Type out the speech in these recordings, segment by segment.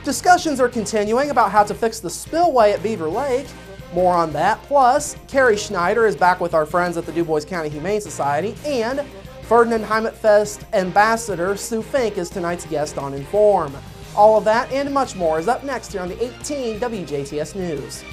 Discussions are continuing about how to fix the spillway at Beaver Lake. More on that. Plus, Carrie Schneider is back with our friends at the DuBois County Humane Society, and Ferdinand Heimatfest Ambassador Sue Fink is tonight's guest on Inform. All of that and much more is up next here on the 18 WJTS News.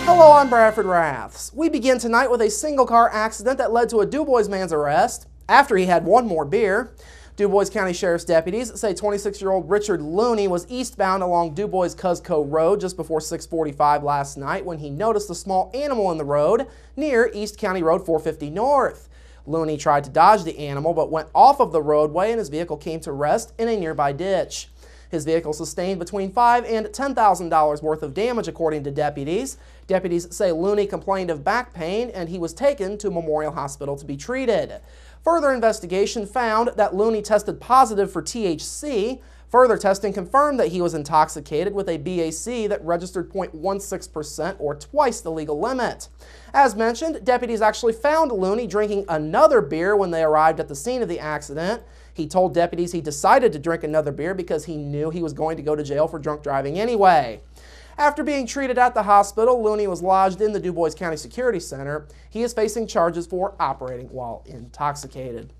Hello, I'm Bradford Raths. We begin tonight with a single-car accident that led to a DuBois man's arrest after he had one more beer. DuBois County Sheriff's deputies say 26-year-old Richard Looney was eastbound along DuBois-Cuzco Road just before 6:45 last night when he noticed a small animal in the road near East County Road 450 North. Looney tried to dodge the animal but went off of the roadway and his vehicle came to rest in a nearby ditch. His vehicle sustained between $5,000 and $10,000 worth of damage, according to deputies. Deputies say Looney complained of back pain and he was taken to Memorial Hospital to be treated. Further investigation found that Looney tested positive for THC. Further testing confirmed that he was intoxicated with a BAC that registered 0.16% or twice the legal limit. As mentioned, deputies actually found Looney drinking another beer when they arrived at the scene of the accident. He told deputies he decided to drink another beer because he knew he was going to go to jail for drunk driving anyway. After being treated at the hospital, Looney was lodged in the DuBois County Security Center. He is facing charges for operating while intoxicated.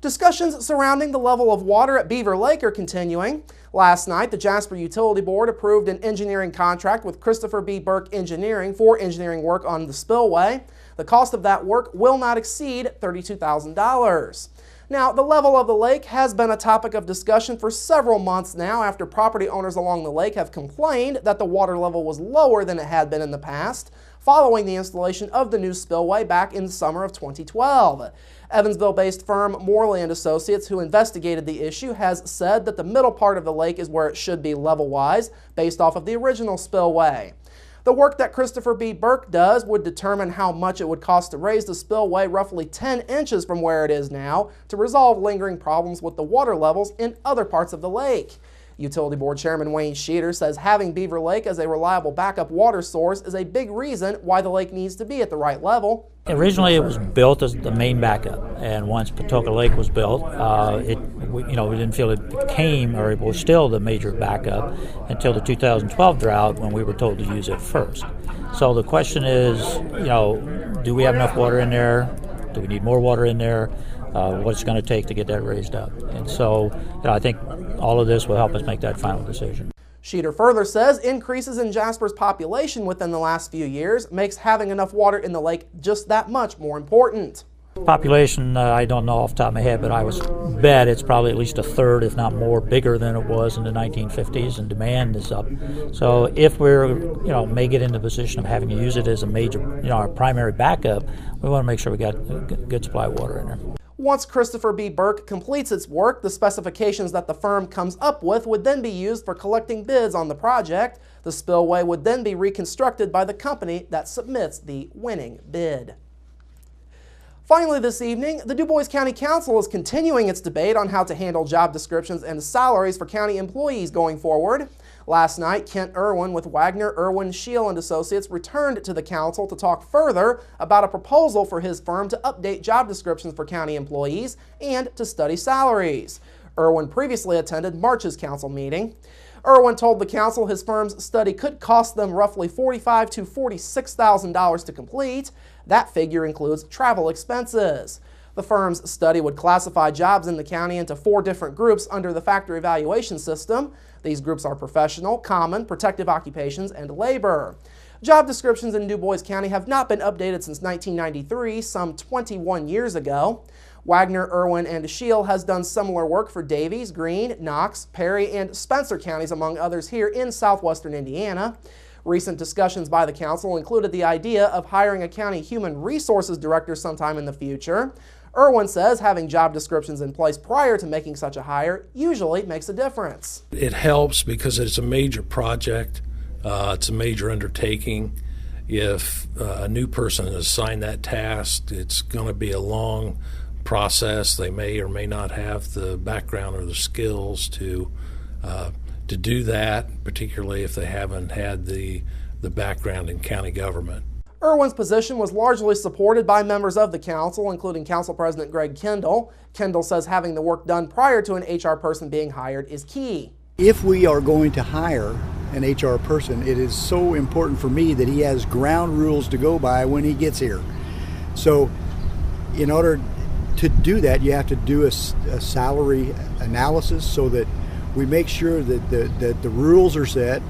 Discussions surrounding the level of water at Beaver Lake are continuing. Last night, the Jasper Utility Board approved an engineering contract with Christopher B. Burke Engineering for engineering work on the spillway. The cost of that work will not exceed $32,000. Now, the level of the lake has been a topic of discussion for several months now after property owners along the lake have complained that the water level was lower than it had been in the past following the installation of the new spillway back in the summer of 2012. Evansville-based firm Morley & Associates, who investigated the issue, has said that the middle part of the lake is where it should be level-wise based off of the original spillway. The work that Christopher B. Burke does would determine how much it would cost to raise the spillway roughly 10 inches from where it is now to resolve lingering problems with the water levels in other parts of the lake. Utility Board Chairman Wayne Sheeter says having Beaver Lake as a reliable backup water source is a big reason why the lake needs to be at the right level. Originally, it was built as the main backup, and once Patoka Lake was built, we didn't feel it became, or it was still the major backup until the 2012 drought when we were told to use it first. So the question is, do we have enough water in there? Do we need more water in there? What's it going to take to get that raised up? And so, I think all of this will help us make that final decision. Sheeter further says increases in Jasper's population within the last few years makes having enough water in the lake just that much more important. Population, I don't know off the top of my head, but I was bet it's probably at least a third, if not more, bigger than it was in the 1950s, and demand is up. So if we're, may get into the position of having to use it as a major, our primary backup, we want to make sure we got a good supply of water in there. Once Christopher B. Burke completes its work, the specifications that the firm comes up with would then be used for collecting bids on the project. The spillway would then be reconstructed by the company that submits the winning bid. Finally this evening, the DuBois County Council is continuing its debate on how to handle job descriptions and salaries for county employees going forward. Last night, Kent Irwin with Wagner, Irwin, Scheel & Associates returned to the council to talk further about a proposal for his firm to update job descriptions for county employees and to study salaries. Irwin previously attended March's council meeting. Irwin told the council his firm's study could cost them roughly $45,000 to $46,000 to complete. That figure includes travel expenses. The firm's study would classify jobs in the county into 4 different groups under the factor evaluation system. These groups are professional, common, protective occupations, and labor. Job descriptions in DuBois County have not been updated since 1993, some 21 years ago. Wagner, Irwin, and Scheel has done similar work for Davies, Greene, Knox, Perry, and Spencer counties, among others, here in southwestern Indiana. Recent discussions by the council included the idea of hiring a county human resources director sometime in the future. Irwin says having job descriptions in place prior to making such a hire usually makes a difference. It helps because it's a major project, it's a major undertaking, if a new person is assigned that task, it's going to be a long process. They may or may not have the background or the skills to do that, particularly if they haven't had the background in county government. Irwin's position was largely supported by members of the council, including Council President Greg Kendall. Kendall says having the work done prior to an HR person being hired is key. If we are going to hire an HR person, it is so important for me that he has ground rules to go by when he gets here. So in order to do that, you have to do a salary analysis so that we make sure that the rules are set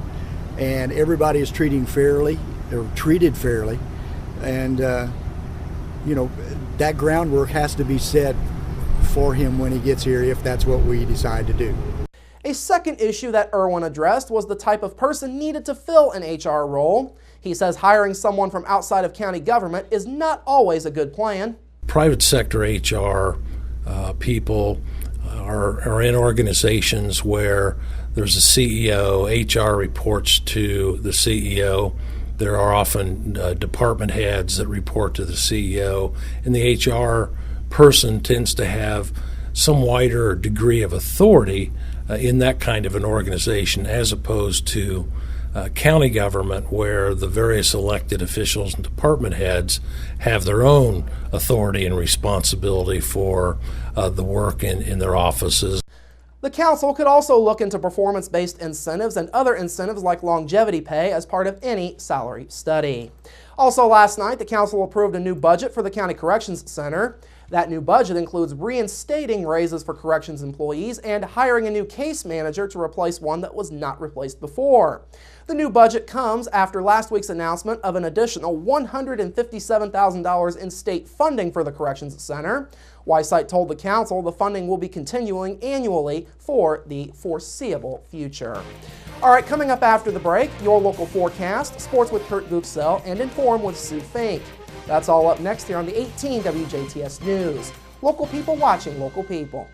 and everybody is treated fairly, and that groundwork has to be set for him when he gets here if that's what we decide to do. A second issue that Irwin addressed was the type of person needed to fill an HR role. He says hiring someone from outside of county government is not always a good plan. Private sector HR people are in organizations where there's a CEO, HR reports to the CEO. There are often department heads that report to the CEO, and the HR person tends to have some wider degree of authority in that kind of an organization, as opposed to county government, where the various elected officials and department heads have their own authority and responsibility for the work in their offices. The council could also look into performance-based incentives and other incentives like longevity pay as part of any salary study. Also last night, the council approved a new budget for the County Corrections Center. That new budget includes reinstating raises for corrections employees and hiring a new case manager to replace one that was not replaced before. The new budget comes after last week's announcement of an additional $157,000 in state funding for the Corrections Center. Wysite told the council the funding will be continuing annually for the foreseeable future. All right, coming up after the break, your local forecast, sports with Kurt Gooksell, and Inform with Sue Fink. That's all up next here on the 18 WJTS News. Local people watching local people.